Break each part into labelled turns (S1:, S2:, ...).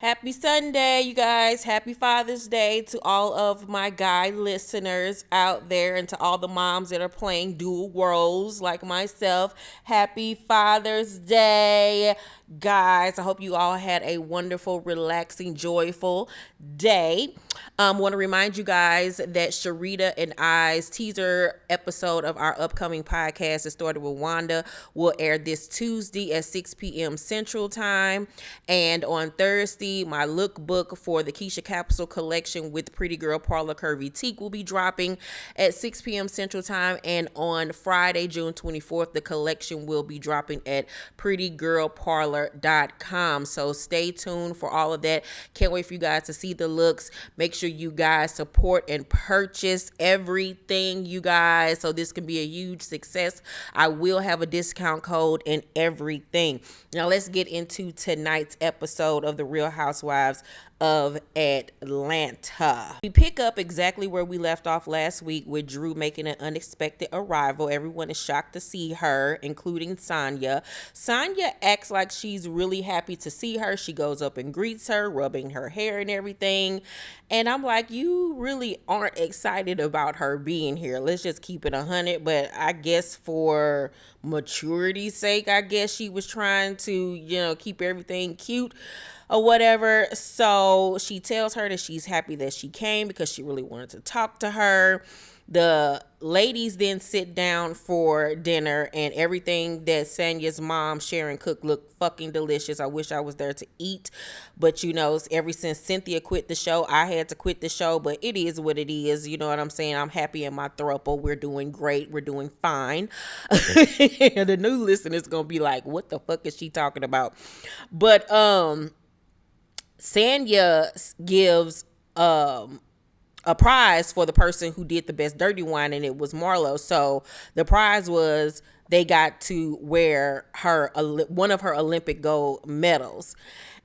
S1: Happy Sunday, you guys. Happy Father's Day to all of my guy listeners out there and to all the moms that are playing dual roles like myself. Happy Father's Day, guys. I hope you all had a wonderful, relaxing, joyful day. Want to remind you guys that Sharita and I's teaser episode of our upcoming podcast, It Started with Wanda, will air this Tuesday at 6 p.m. Central Time. And on Thursday, my lookbook for the Keisha Capsule collection with Pretty Girl Parlor Curvy Teak will be dropping at 6 p.m. Central Time. And on Friday, June 24th, the collection will be dropping at prettygirlparlor.com. So stay tuned for all of that. Can't wait for you guys to see the looks. Make sure you guys support and purchase everything, you guys, so this can be a huge success. I will have a discount code and everything. Now let's get into tonight's episode of The Real Housewives of Atlanta. We pick up exactly where we left off last week with Drew making an unexpected arrival. Everyone is shocked to see her, including Sonya. Sonya acts like she's really happy to see her. She goes up and greets her, rubbing her hair and everything. And I'm like, you really aren't excited about her being here. Let's just keep it 100. But I guess for maturity's sake, I guess she was trying to, keep everything cute or whatever. So she tells her that she's happy that she came because she really wanted to talk to her. The ladies then sit down for dinner, and everything that Sanya's mom, Sharon, cooked looked fucking delicious. I wish I was there to eat. But, ever since Cynthia quit the show, I had to quit the show. But it is what it is. You know what I'm saying? I'm happy in my throuple. We're doing great. We're doing fine. And the new listener's going to be like, what the fuck is she talking about? But Sanya gives a prize for the person who did the best dirty wine, and it was Marlo. So the prize was they got to wear one of her Olympic gold medals.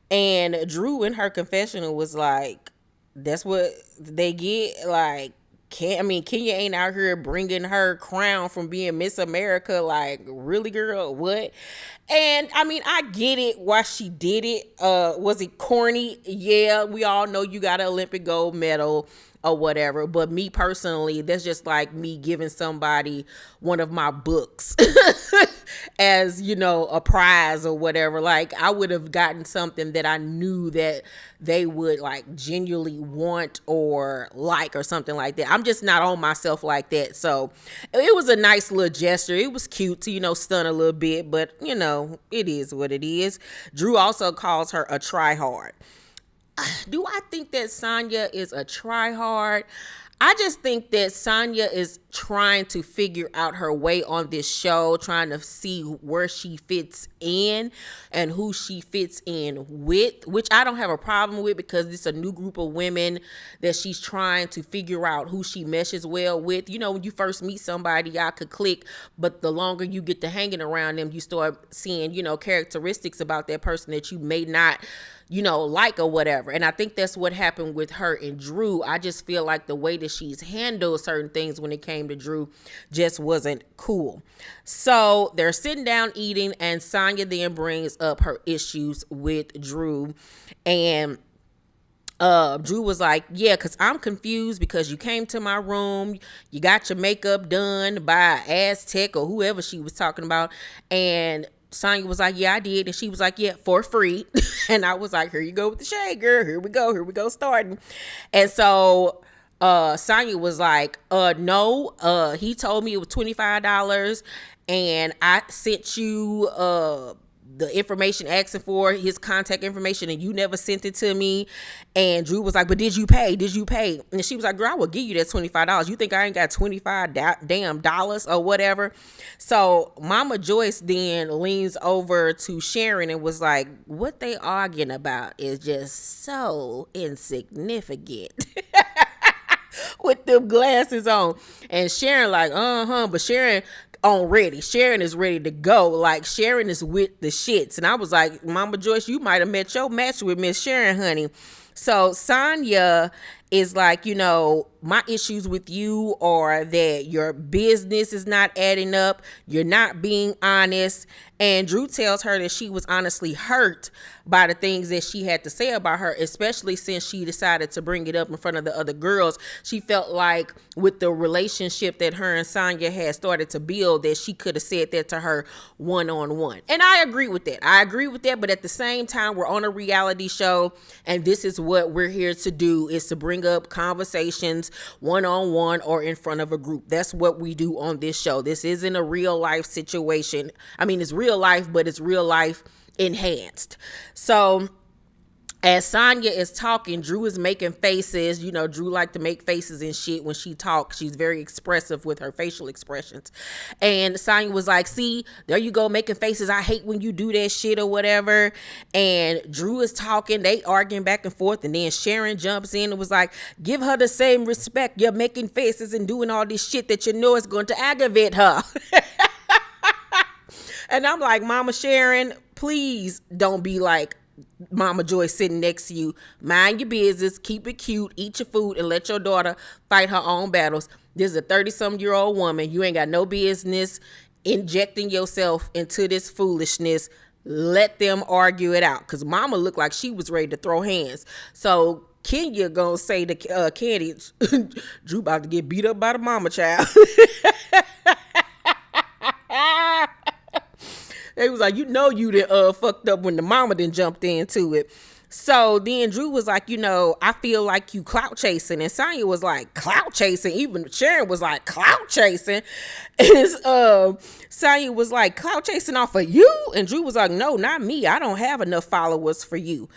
S1: And Drew in her confessional was like, that's what they get. Like, Kenya ain't out here bringing her crown from being Miss America. Like, really, girl? What? And I get it why she did it. Was it corny? Yeah, we all know you got an Olympic gold medal or whatever. But me personally, that's just like me giving somebody one of my books as, a prize or whatever. Like, I would have gotten something that I knew that they would like genuinely want or like or something like that. I'm just not on myself like that. So it was a nice little gesture. It was cute to, stun a little bit, but it is what it is. Drew also calls her a tryhard. Do I think that Sonya is a tryhard? I just think that Sonya is trying to figure out her way on this show, trying to see where she fits in and who she fits in with, which I don't have a problem with because it's a new group of women that she's trying to figure out who she meshes well with. When you first meet somebody, y'all could click, but the longer you get to hanging around them, you start seeing, characteristics about that person that you may not like or whatever. And I think that's what happened with her and Drew. I just feel like the way that she's handled certain things when it came to Drew just wasn't cool. So they're sitting down eating, and Sonya then brings up her issues with Drew. And Drew was like, yeah, because I'm confused because you came to my room, you got your makeup done by Aztec or whoever she was talking about, and Sonya was like, yeah, I did. And she was like, yeah, for free. And I was like, here you go with the shade, girl. Here we go starting. And so Sonya was like, no, he told me it was $25 and I sent you the information asking for his contact information and you never sent it to me. And Drew was like, but did you pay? And she was like, girl, I will give you that $25. You think I ain't got 25 damn dollars or whatever? So Mama Joyce then leans over to Sharon and was like, what they arguing about is just so insignificant. With them glasses on. And Sharon like, but Sharon is ready to go. Like, Sharon is with the shits. And I was like, Mama Joyce, you might have met your match with Miss Sharon, honey. So Sonya is like, my issues with you are that your business is not adding up. You're not being honest. And Drew tells her that she was honestly hurt by the things that she had to say about her, especially since she decided to bring it up in front of the other girls. She felt like with the relationship that her and Sonya had started to build, that she could have said that to her one-on-one. And I agree with that. But at the same time, we're on a reality show, and this is what we're here to do, is to bring up conversations one-on-one or in front of a group. That's what we do on this show. This isn't a real life situation. I mean, it's real life, but it's real life enhanced. So as Sonya is talking, Drew is making faces. Drew like to make faces and shit when she talks. She's very expressive with her facial expressions. And Sonya was like, see, there you go, making faces. I hate when you do that shit or whatever. And Drew is talking. They arguing back and forth. And then Sharon jumps in and was like, give her the same respect. You're making faces and doing all this shit that is going to aggravate her. And I'm like, Mama Sharon, please don't be like Mama Joy sitting next to you. Mind your business, keep it cute, eat your food, and let your daughter fight her own battles. This is a 30-some-year-old woman. You ain't got no business injecting yourself into this foolishness. Let them argue it out. Because Mama looked like she was ready to throw hands. So Kenya gonna say to Candy, Drew about to get beat up by the mama child. They was like, you done fucked up when the mama done jumped into it. So then Drew was like, I feel like you clout chasing. And Sonya was like, clout chasing? Even Sharon was like, clout chasing? And Sonya was like, clout chasing off of you? And Drew was like, no, not me. I don't have enough followers for you.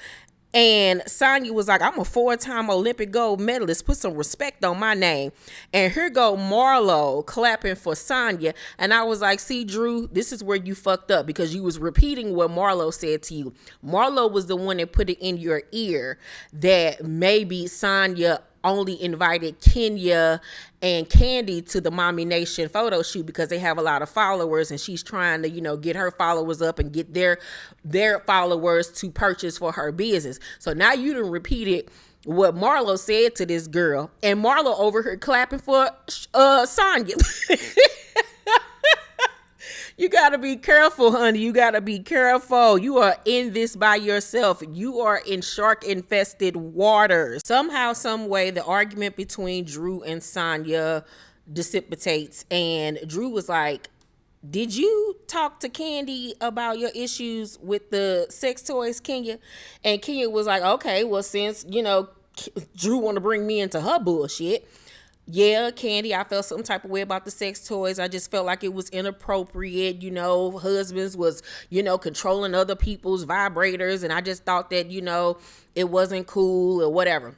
S1: And Sonya was like, I'm a 4-time Olympic gold medalist. Put some respect on my name. And here go Marlo clapping for Sonya. And I was like, see, Drew, this is where you fucked up, because you was repeating what Marlo said to you. Marlo was the one that put it in your ear that maybe Sonya only invited Kenya and Candy to the Mommy Nation photo shoot because they have a lot of followers, and she's trying to, get her followers up and get their followers to purchase for her business. So now you done repeated what Marlo said to this girl, and Marlo over here clapping for Sonya. You got to be careful, honey. You got to be careful. You are in this by yourself. You are in shark-infested waters. Somehow, some way, the argument between Drew and Sonya dissipates. And Drew was like, did you talk to Candy about your issues with the sex toys, Kenya? And Kenya was like, okay, well, since, Drew want to bring me into her bullshit. Yeah, Candy, I felt some type of way about the sex toys. I just felt like it was inappropriate. Husbands was, controlling other people's vibrators. And I just thought that, it wasn't cool or whatever.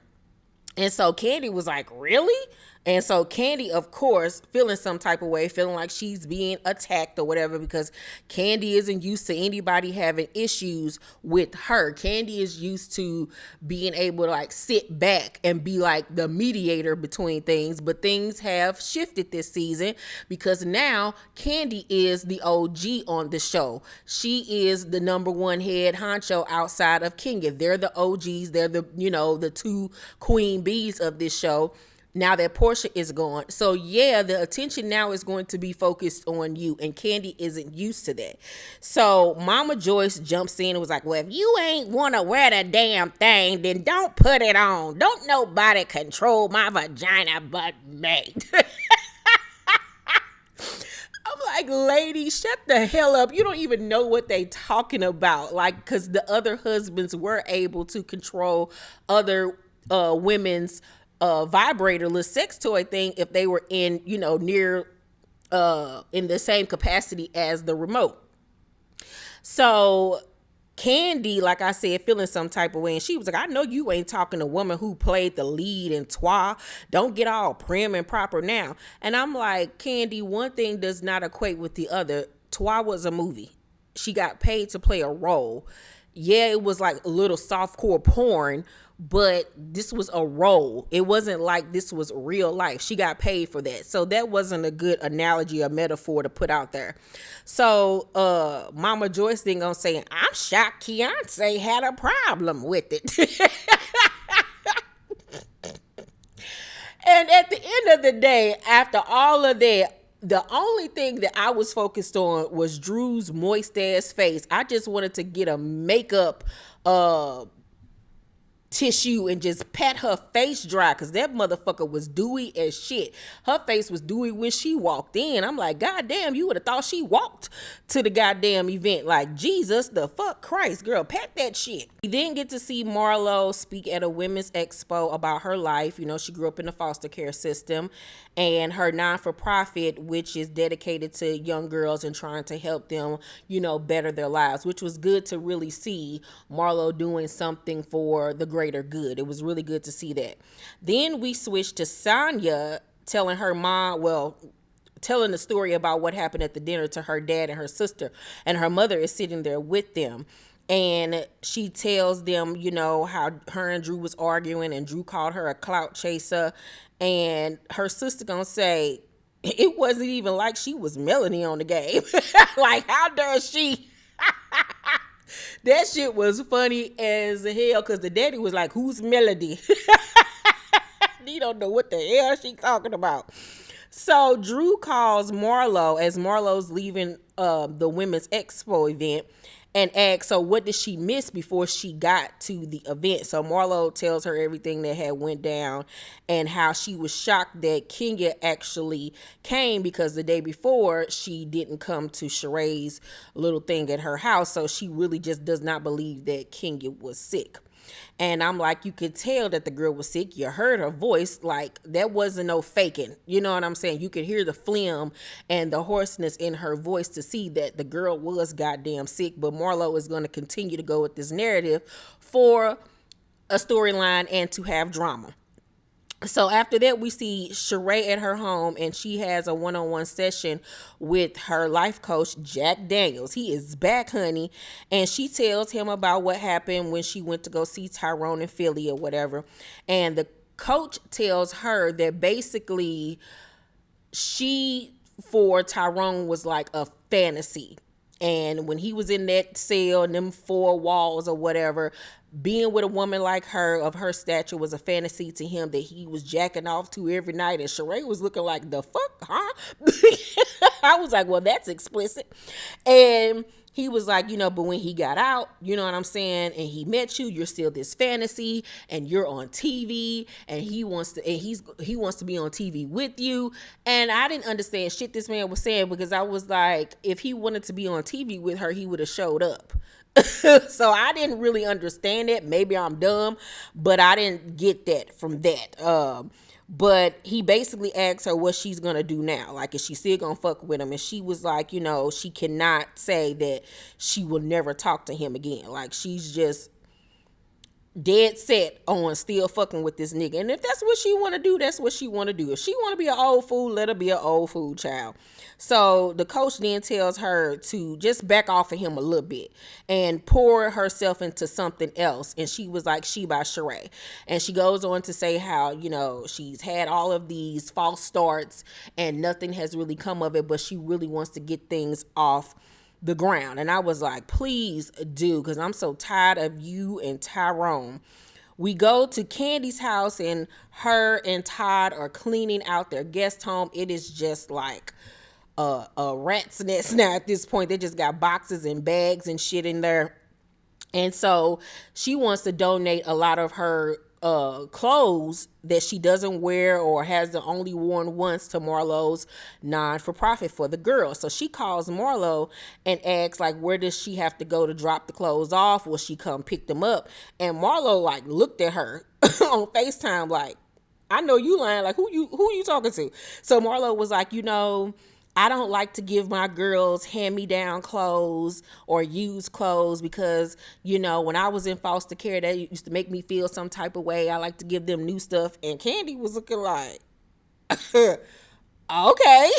S1: And so Candy was like, really? And so Candy, of course, feeling some type of way, feeling like she's being attacked or whatever, because Candy isn't used to anybody having issues with her. Candy is used to being able to sit back and be like the mediator between things. But things have shifted this season because now Candy is the OG on the show. She is the number one head honcho outside of Kenya. They're the OGs. They're the two queen bees of this show. Now that Portia is gone. So yeah, the attention now is going to be focused on you, and Candy isn't used to that. So Mama Joyce jumps in and was like, well, if you ain't want to wear the damn thing, then don't put it on. Don't nobody control my vagina but me. I'm like, lady, shut the hell up. You don't even know what they talking about. Because the other husbands were able to control other women's vibratorless sex toy thing if they were in, near in the same capacity as the remote. So Candy, like I said, feeling some type of way, and she was like, I know you ain't talking to a woman who played the lead in Twa. Don't get all prim and proper now. And I'm like, Candy, one thing does not equate with the other. Twa was a movie. She got paid to play a role. Yeah, it was like a little softcore porn, but this was a role. It wasn't like this was real life. She got paid for that. So that wasn't a good analogy or metaphor to put out there. So Mama Joyce then gonna say, I'm shocked Keontae had a problem with it. the day, after all of that, the only thing that I was focused on was Drew's moist ass face. I just wanted to get a makeup tissue and just pat her face dry, because that motherfucker was dewy as shit. Her face was dewy when she walked in. I'm like, God damn, you would have thought she walked to the goddamn event. Like, Jesus the fuck Christ, girl, pat that shit. We then get to see Marlo speak at a women's expo about her life. You know, she grew up in the foster care system, and her non-for-profit, which is dedicated to young girls and trying to help them, you know, better their lives, which was good to really see Marlo doing something for the greater good. It was really good to see that. Then we switched to Sonya telling her mom, telling the story about what happened at the dinner to her dad and her sister, and her mother is sitting there with them. And she tells them, you know, how her and Drew was arguing, and Drew called her a clout chaser. And her sister gonna say, it wasn't even like she was Melanie on the game. Like, how dare she? That shit was funny as hell, because the daddy was like, who's Melody? He don't know what the hell she talking about. So Drew calls Marlo as Marlo's leaving the Women's Expo event, and asks, so what did she miss before she got to the event? So Marlo tells her everything that had went down, and how she was shocked that Kenya actually came, because the day before she didn't come to Sheree's little thing at her house. So she really just does not believe that Kenya was sick. And I'm like, you could tell that the girl was sick. You heard her voice. Like, that wasn't no faking. You know what I'm saying? You could hear the phlegm and the hoarseness in her voice to see that the girl was goddamn sick. But Marlo is going to continue to go with this narrative for a storyline and to have drama. So after that, we see Sheree at her home, and she has a one-on-one session with her life coach, Jack Daniels. He is back, honey. And she tells him about what happened when she went to go see Tyrone in Philly or whatever. And the coach tells her that basically she, for Tyrone, was like a fantasy. And when he was in that cell and them four walls or whatever, being with a woman like her, of her stature, was a fantasy to him that he was jacking off to every night. And Sheree was looking like, the fuck, huh? I was like, well, that's explicit. And he was like, you know, but when he got out, you know what I'm saying, and he met you, you're still this fantasy, and you're on TV, and he wants to be on TV with you. And I didn't understand shit this man was saying, because I was like, if he wanted to be on TV with her, he would have showed up. So I didn't really understand it. Maybe I'm dumb, but I didn't get that from that. But he basically asked her what she's gonna do now. Like, is she still gonna fuck with him? And she was like, you know, she cannot say that she will never talk to him again. Like, she's just dead set on still fucking with this nigga. And if that's what she want to do, that's what she want to do. If she want to be an old fool, let her be an old fool, child. So the coach then tells her to just back off of him a little bit and pour herself into something else. And she was like, she by Sheree. And she goes on to say how, you know, she's had all of these false starts and nothing has really come of it, but she really wants to get things off the ground. And I was like, please do, because I'm so tired of you and Tyrone. We go to Candy's house, and her and Todd are cleaning out their guest home. It is just like a rat's nest now at this point. They just got boxes and bags and shit in there. And so she wants to donate a lot of her clothes that she doesn't wear or has the only worn once to Marlo's non-for-profit for the girls. So she calls Marlo and asks, like, where does she have to go to drop the clothes off? Will she come pick them up? And Marlo, like, looked at her on FaceTime like, I know you lying. Like, who you talking to? So Marlo was like, you know, I don't like to give my girls hand-me-down clothes or used clothes because, you know, when I was in foster care, that used to make me feel some type of way. I like to give them new stuff. And Candy was looking like, okay.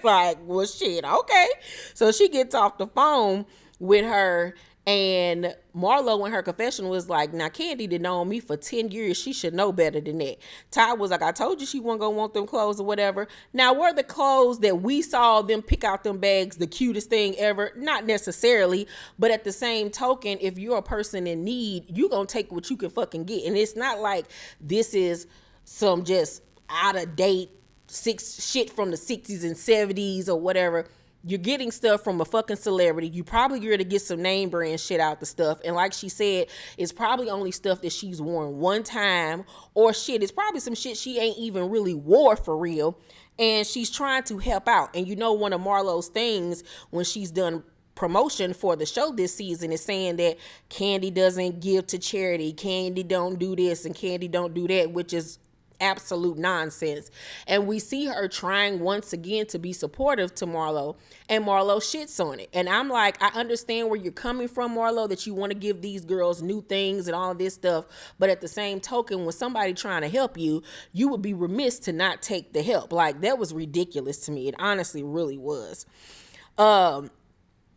S1: Like, well, shit, okay. So she gets off the phone with her, and Marlo in her confession was like, now Candy done known me for 10 years. She should know better than that. Ty was like, I told you she wasn't going to want them clothes or whatever. Now, were the clothes that we saw them pick out them bags the cutest thing ever? Not necessarily. But at the same token, if you're a person in need, you going to take what you can fucking get. And it's not like this is some just out of date shit from the 60s and 70s or whatever. You're getting stuff from a fucking celebrity. You probably going to get some name brand shit out the stuff. And like she said, it's probably only stuff that she's worn one time, or shit, it's probably some shit she ain't even really wore for real. And she's trying to help out. And you know, one of Marlo's things when she's done promotion for the show this season is saying that Candy doesn't give to charity, Candy don't do this, and Candy don't do that, which is absolute nonsense. And we see her trying once again to be supportive to Marlo, and Marlo shits on it. And I'm like, I understand where you're coming from, Marlo, that you want to give these girls new things and all this stuff, but at the same token, when somebody trying to help you, you would be remiss to not take the help. Like, that was ridiculous to me. It honestly really was.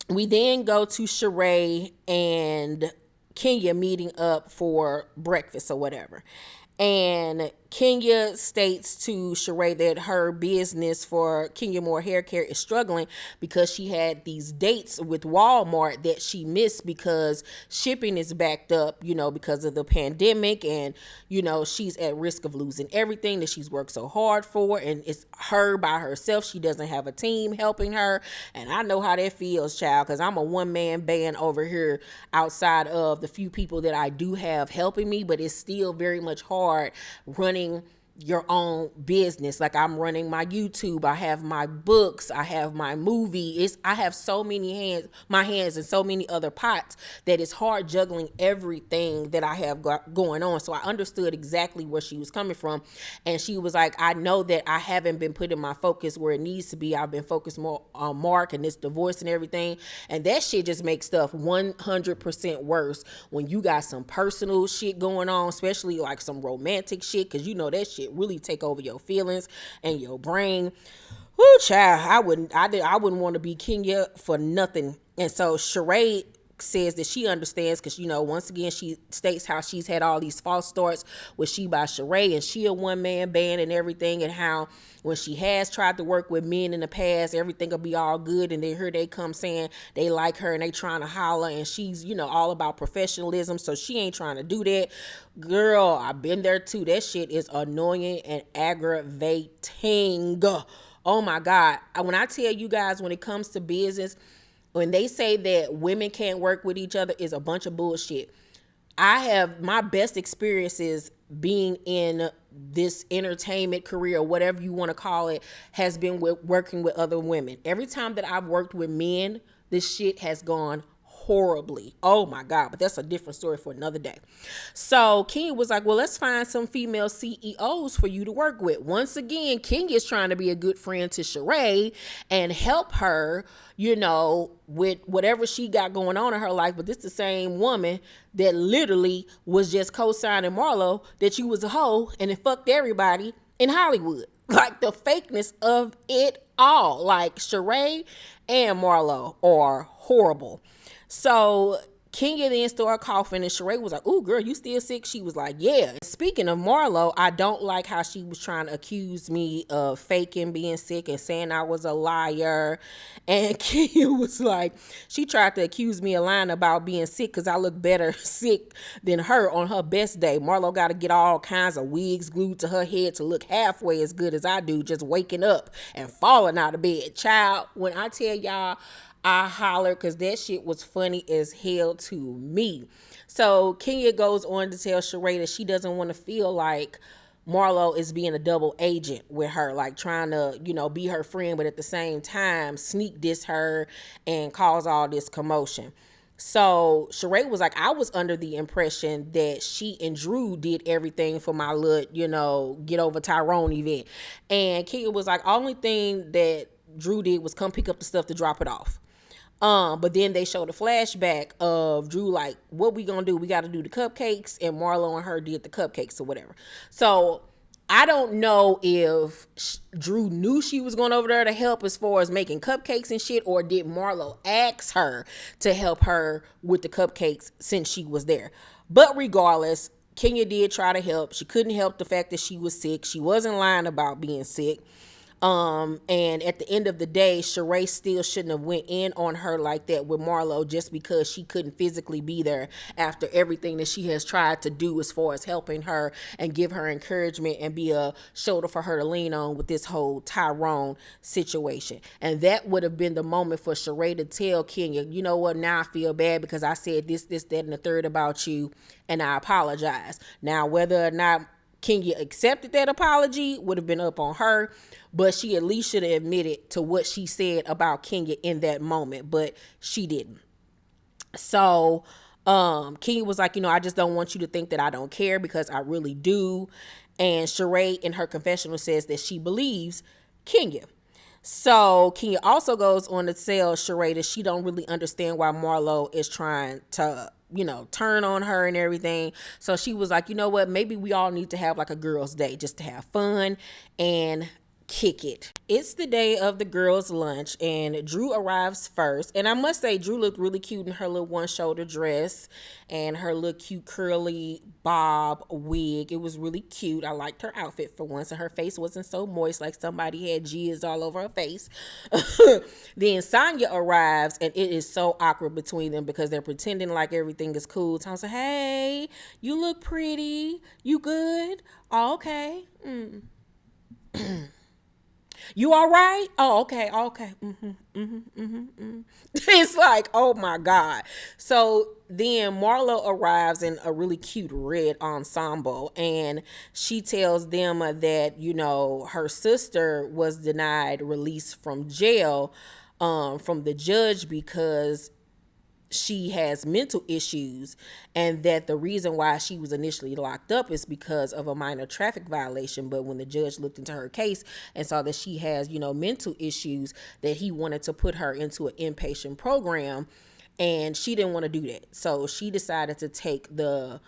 S1: We then go to Sheree and Kenya meeting up for breakfast or whatever. And Kenya states to Sheree that her business for Kenya Moore Hair Care is struggling because she had these dates with Walmart that she missed because shipping is backed up, you know, because of the pandemic. And, you know, she's at risk of losing everything that she's worked so hard for. And it's her by herself. She doesn't have a team helping her. And I know how that feels, child, because I'm a one-man band over here outside of the few people that I do have helping me. But it's still very much hard running your own business. Like, I'm running my YouTube, I have my books, I have my movie. I have so many hands and so many other pots that it's hard juggling everything that I have got going on. So I understood exactly where she was coming from. And she was like, I know that I haven't been putting my focus where it needs to be. I've been focused more on Mark and this divorce and everything. And that shit just makes stuff 100% worse when you got some personal shit going on, especially like some romantic shit, because you know that shit really take over your feelings and your brain. Whoo, child, I wouldn't want to be Kenya for nothing. And so Sheree says that she understands because, you know, once again, she states how she's had all these false starts with She by Sheree, and she a one-man band and everything, and how when she has tried to work with men in the past, everything will be all good, and then here they come saying they like her and they trying to holler, and she's, you know, all about professionalism, so she ain't trying to do that. Girl, I've been there too. That shit is annoying and aggravating. Oh my God. When I tell you guys, when it comes to business, when they say that women can't work with each other, is a bunch of bullshit. I have my best experiences being in this entertainment career, whatever you want to call it, has been with working with other women. Every time that I've worked with men, this shit has gone horribly. Oh my God. But that's a different story for another day. So Kenya was like, well, let's find some female CEOs for you to work with. Once again, Kenya is trying to be a good friend to Sheree and help her, you know, with whatever she got going on in her life. But this is the same woman that literally was just co-signing Marlo that you was a hoe and it fucked everybody in Hollywood. Like, the fakeness of it all. Like, Sheree and Marlo are horrible. So Kenya then started coughing, and Sheree was like, ooh, girl, you still sick? She was like, yeah. Speaking of Marlo, I don't like how she was trying to accuse me of faking being sick and saying I was a liar. And Kenya was like, she tried to accuse me of lying about being sick because I look better sick than her on her best day. Marlo got to get all kinds of wigs glued to her head to look halfway as good as I do, just waking up and falling out of bed. Child, when I tell y'all, I holler because that shit was funny as hell to me. So Kenya goes on to tell Sheree that she doesn't want to feel like Marlo is being a double agent with her, like trying to, you know, be her friend, but at the same time sneak diss her and cause all this commotion. So Sheree was like, I was under the impression that she and Drew did everything for my little, you know, get over Tyrone event. And Kenya was like, only thing that Drew did was come pick up the stuff to drop it off. But then they showed a flashback of Drew like, what we gonna do? We got to do the cupcakes, and Marlo and her did the cupcakes or whatever. So I don't know if Drew knew she was going over there to help as far as making cupcakes and shit, or did Marlo ask her to help her with the cupcakes since she was there. But regardless, Kenya did try to help. She couldn't help the fact that she was sick. She wasn't lying about being sick. And at the end of the day, Sheree still shouldn't have went in on her like that with Marlo just because she couldn't physically be there after everything that she has tried to do as far as helping her and give her encouragement and be a shoulder for her to lean on with this whole Tyrone situation. And that would have been the moment for Sheree to tell Kenya, you know what, now I feel bad because I said this, that, and the third about you, and I apologize. Now, whether or not Kenya accepted that apology would have been up on her, but she at least should have admitted to what she said about Kenya in that moment, but she didn't. So Kenya was like, I just don't want you to think that I don't care because I really do. And Sheree in her confessional says that she believes Kenya. So Kenya also goes on to tell Sheree that she don't really understand why Marlo is trying to, turn on her and everything. So she was like, you know what, maybe we all need to have like a girls' day just to have fun and kick it. It's the day of the girls' lunch and Drew arrives first. And I must say, Drew looked really cute in her little one-shoulder dress and her little cute curly bob wig. It was really cute. I liked her outfit for once, and her face wasn't so moist like somebody had jizz all over her face. Then Sonya arrives, and it is so awkward between them because they're pretending like everything is cool. Tom said, hey, you look pretty. You good? Oh, okay. You all right? Oh, okay, okay. It's like, oh my God. So then Marlo arrives in a really cute red ensemble, and she tells them that, her sister was denied release from jail from the judge because she has mental issues, and that the reason why she was initially locked up is because of a minor traffic violation. But when the judge looked into her case and saw that she has, mental issues, that he wanted to put her into an inpatient program, and she didn't want to do that. So she decided to take the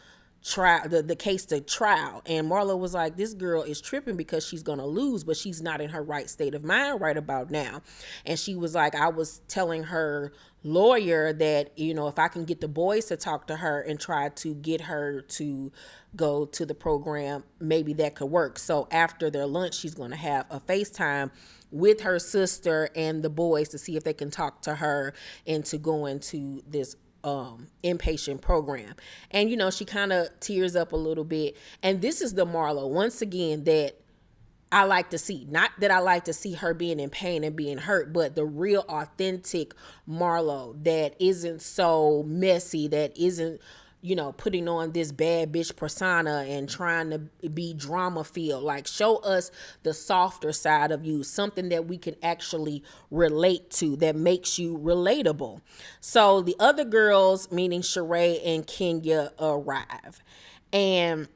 S1: case to trial. And Marlo was like, this girl is tripping because she's gonna lose, but she's not in her right state of mind right about now. And she was like, I was telling her lawyer that, if I can get the boys to talk to her and try to get her to go to the program, maybe that could work. So after their lunch, she's going to have a FaceTime with her sister and the boys to see if they can talk to her into going to this inpatient program. And she kind of tears up a little bit. And this is the Marlo, once again, that I like to see. Not that I like to see her being in pain and being hurt, but the real authentic Marlo that isn't so messy, that isn't, putting on this bad bitch persona and trying to be drama filled. Like, show us the softer side of you, something that we can actually relate to, that makes you relatable. So the other girls, meaning Sheree and Kenya, arrive. And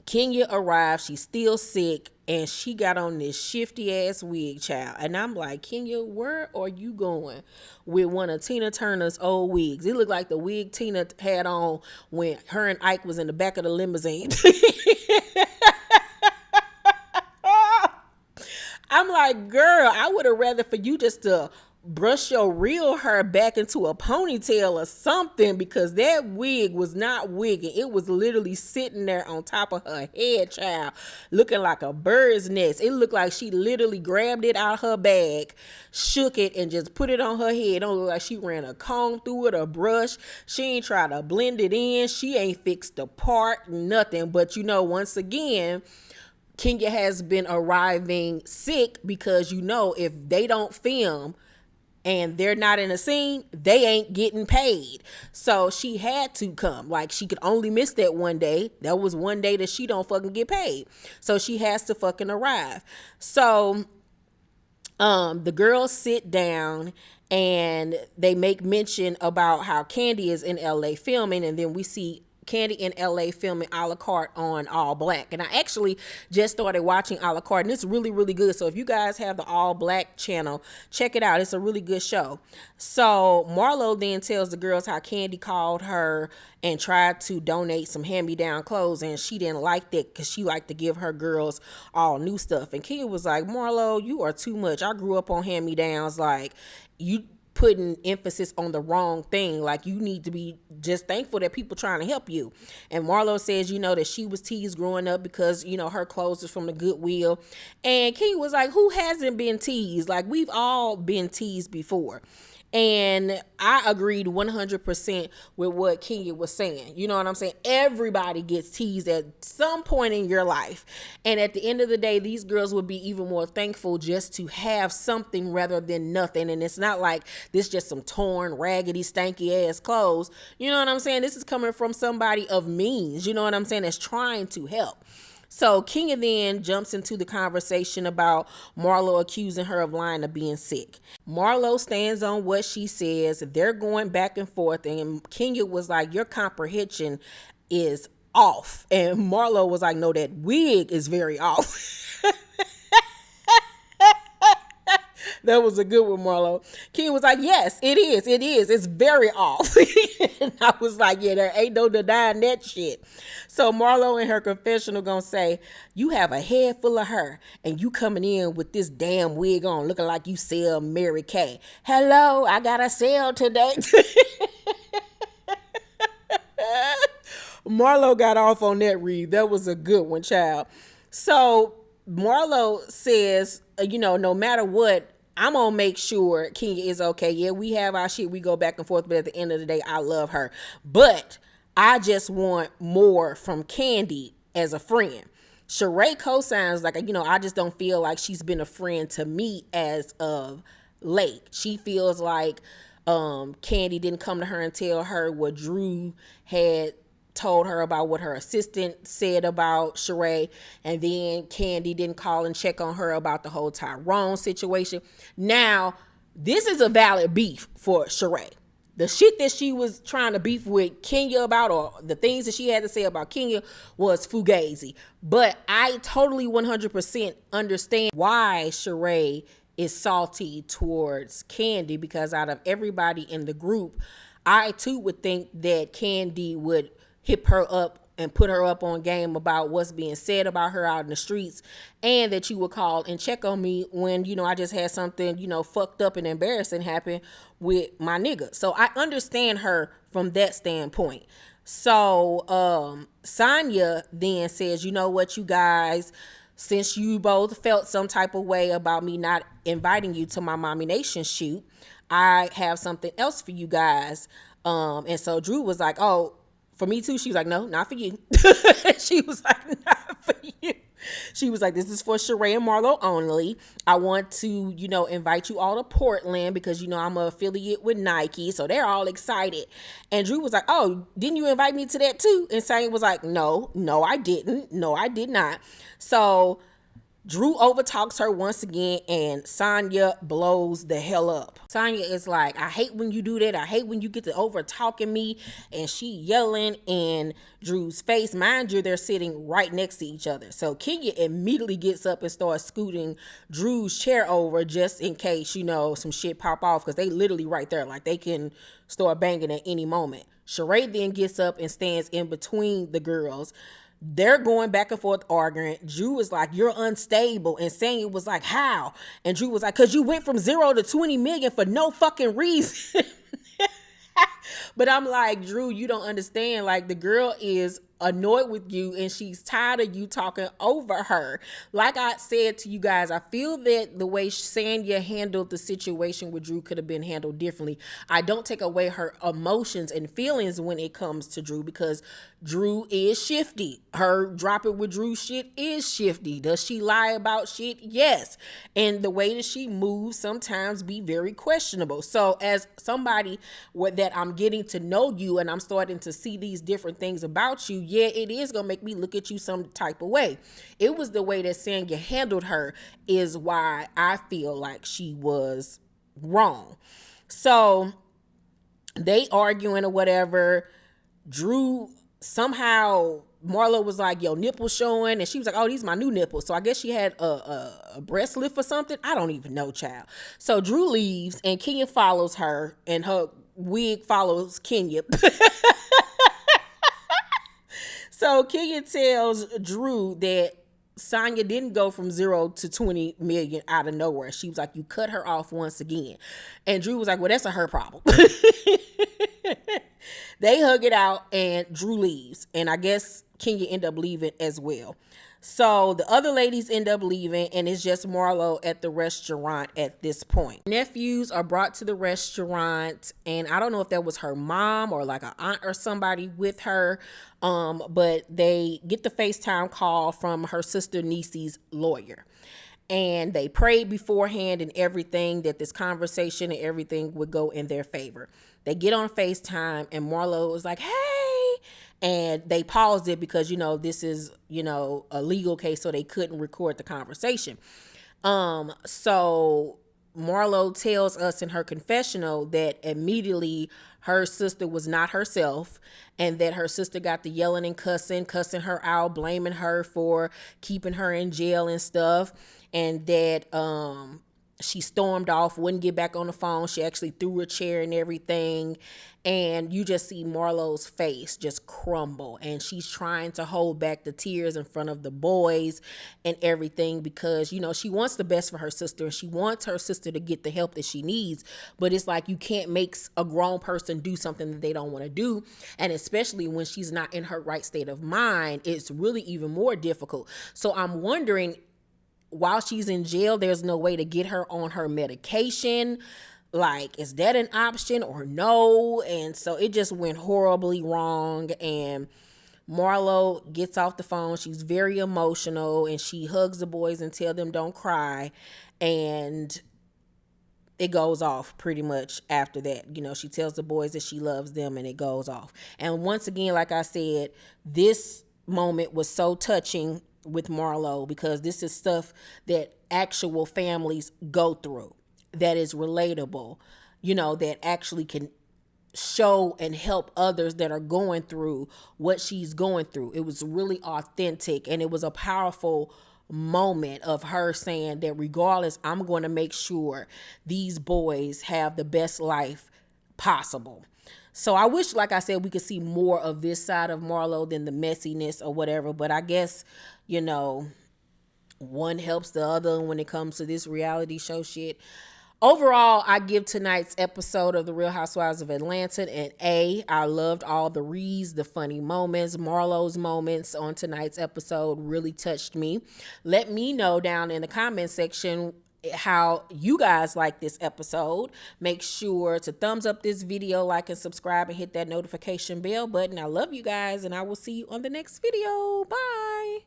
S1: Kenya arrived, she's still sick, and she got on this shifty ass wig, child. And I'm like, Kenya, where are you going with one of Tina Turner's old wigs? It looked like the wig Tina had on when her and Ike was in the back of the limousine. I'm like, girl, I would have rather for you just to brush your real hair back into a ponytail or something, because that wig was not wigging. It was literally sitting there on top of her head, child, looking like a bird's nest. It looked like she literally grabbed it out of her bag, shook it, and just put it on her head. It don't look like she ran a comb through it or brush. She ain't tried to blend it in. She ain't fixed the part, nothing. But once again, Kenya has been arriving sick because if they don't film and they're not in a scene, they ain't getting paid. So she had to come. Like, she could only miss that one day. That was one day that she don't fucking get paid. So she has to fucking arrive. So the girls sit down and they make mention about how Candy is in LA filming, and then we see Candy in LA filming a la carte on All Black. And I actually just started watching a la carte, and it's really, really good. So if you guys have the All Black channel, check it out. It's a really good show. So Marlo then tells the girls how Candy called her and tried to donate some hand-me-down clothes, and she didn't like that because she liked to give her girls all new stuff. And Kenya was like, Marlo, you are too much. I grew up on hand-me-downs. Like, you putting emphasis on the wrong thing. Like, you need to be just thankful that people trying to help you. And Marlo says, that she was teased growing up because, her clothes is from the Goodwill. And Kenya was like, who hasn't been teased? Like, we've all been teased before. And I agreed 100% with what Kenya was saying. You know what I'm saying? Everybody gets teased at some point in your life. And at the end of the day, these girls would be even more thankful just to have something rather than nothing. And it's not like this just some torn, raggedy, stanky ass clothes. You know what I'm saying? This is coming from somebody of means. You know what I'm saying? That's trying to help. So Kenya then jumps into the conversation about Marlo accusing her of lying to being sick. Marlo stands on what she says. They're going back and forth, and Kenya was like, your comprehension is off. And Marlo was like, no, that wig is very off. That was a good one, Marlo. Kenya was like, yes, it is. It is. It's very off. And I was like, yeah, there ain't no denying that shit. So Marlo in her confessional gonna say, you have a head full of her and you coming in with this damn wig on looking like you sell Mary Kay. Hello, I got a sale today. Marlo got off on that read. That was a good one, child. So Marlo says, no matter what, I'm going to make sure Kenya is okay. Yeah, we have our shit. We go back and forth. But at the end of the day, I love her. But I just want more from Kandi as a friend. Sheree co-signs like, I just don't feel like she's been a friend to me as of late. She feels like Kandi didn't come to her and tell her what Drew had told her about what her assistant said about Sheree, and then Kandi didn't call and check on her about the whole Tyrone situation. Now, this is a valid beef for Sheree. The shit that she was trying to beef with Kenya about, or the things that she had to say about Kenya, was fugazi. But I totally 100% understand why Sheree is salty towards Kandi, because out of everybody in the group, I too would think that Kandi would hip her up and put her up on game about what's being said about her out in the streets, and that you would call and check on me when, I just had something, fucked up and embarrassing happen with my nigga. So I understand her from that standpoint. So Sonya then says, you know what, you guys, since you both felt some type of way about me not inviting you to my Mommy Nation shoot, I have something else for you guys. And so Drew was like, oh, for me too. She was like, no, not for you. She was like, not for you. She was like, this is for Sheree and Marlo only. I want to, invite you all to Portland because, I'm an affiliate with Nike. So they're all excited. And Drew was like, oh, didn't you invite me to that too? And Sonya was like, no, I didn't. No, I did not. So Drew overtalks her once again, and Sonya blows the hell up. Sonya is like, I hate when you do that. I hate when you get to over talking me. And she yelling in Drew's face. Mind you, they're sitting right next to each other. So Kenya immediately gets up and starts scooting Drew's chair over just in case, some shit pop off, because they literally right there. Like, they can start banging at any moment. Sheree then gets up and stands in between the girls. They're going back and forth arguing. Drew was like, you're unstable. And Sonya was like, how? And Drew was like, because you went from 0 to 20 million for no fucking reason. But I'm like, Drew, you don't understand. Like, the girl is annoyed with you and she's tired of you talking over her. Like I said to you guys, I feel that the way Sonya handled the situation with Drew could have been handled differently. I don't take away her emotions and feelings when it comes to Drew, because Drew is shifty. Her drop it with Drew shit is shifty. Does she lie about shit? Yes. And the way that she moves sometimes be very questionable. So as somebody that I'm getting to know you and I'm starting to see these different things about you, yeah, it is going to make me look at you some type of way. It was the way that Sonya handled her is why I feel like she was wrong. So they arguing or whatever. Drew, somehow Marlo was like, yo, nipples showing. And she was like, oh, these my new nipples. So I guess she had a breast lift or something. I don't even know, child. So Drew leaves and Kenya follows her and her wig follows Kenya. So Kenya tells Drew that Sonya didn't go from 0 to 20 million out of nowhere. She was like, you cut her off once again. And Drew was like, well, that's a her problem. They hug it out and Drew leaves. And I guess Kenya end up leaving as well. So the other ladies end up leaving, and it's just Marlo at the restaurant at this point. Nephews are brought to the restaurant, and I don't know if that was her mom or like an aunt or somebody with her, but they get the FaceTime call from her sister Niecy's lawyer. And they prayed beforehand and everything that this conversation and everything would go in their favor. They get on FaceTime and Marlo was like, hey. And they paused it because, this is, a legal case, so they couldn't record the conversation. So Marlo tells us in her confessional that immediately her sister was not herself, and that her sister got the yelling and cussing her out, blaming her for keeping her in jail and stuff, and that she stormed off, wouldn't get back on the phone. She actually threw a chair and everything. And you just see Marlo's face just crumble. And she's trying to hold back the tears in front of the boys and everything because, she wants the best for her sister. And she wants her sister to get the help that she needs. But it's like you can't make a grown person do something that they don't want to do. And especially when she's not in her right state of mind, it's really even more difficult. So I'm wondering, while she's in jail, there's no way to get her on her medication. Like, is that an option or no? And so it just went horribly wrong. And Marlo gets off the phone. She's very emotional and she hugs the boys and tells them don't cry. And it goes off pretty much after that. She tells the boys that she loves them and it goes off. And once again, like I said, this moment was so touching with Marlo because this is stuff that actual families go through, that is relatable, that actually can show and help others that are going through what she's going through. It was really authentic, and it was a powerful moment of her saying that regardless, I'm going to make sure these boys have the best life possible. So I wish, like I said, we could see more of this side of Marlo than the messiness or whatever. But I guess, one helps the other when it comes to this reality show shit. Overall, I give tonight's episode of The Real Housewives of Atlanta an A. I loved all the reads, the funny moments. Marlo's moments on tonight's episode really touched me. Let me know down in the comment section how you guys like this episode. Make sure to thumbs up this video, like and subscribe, and hit that notification bell button. I love you guys, and I will see you on the next video. Bye.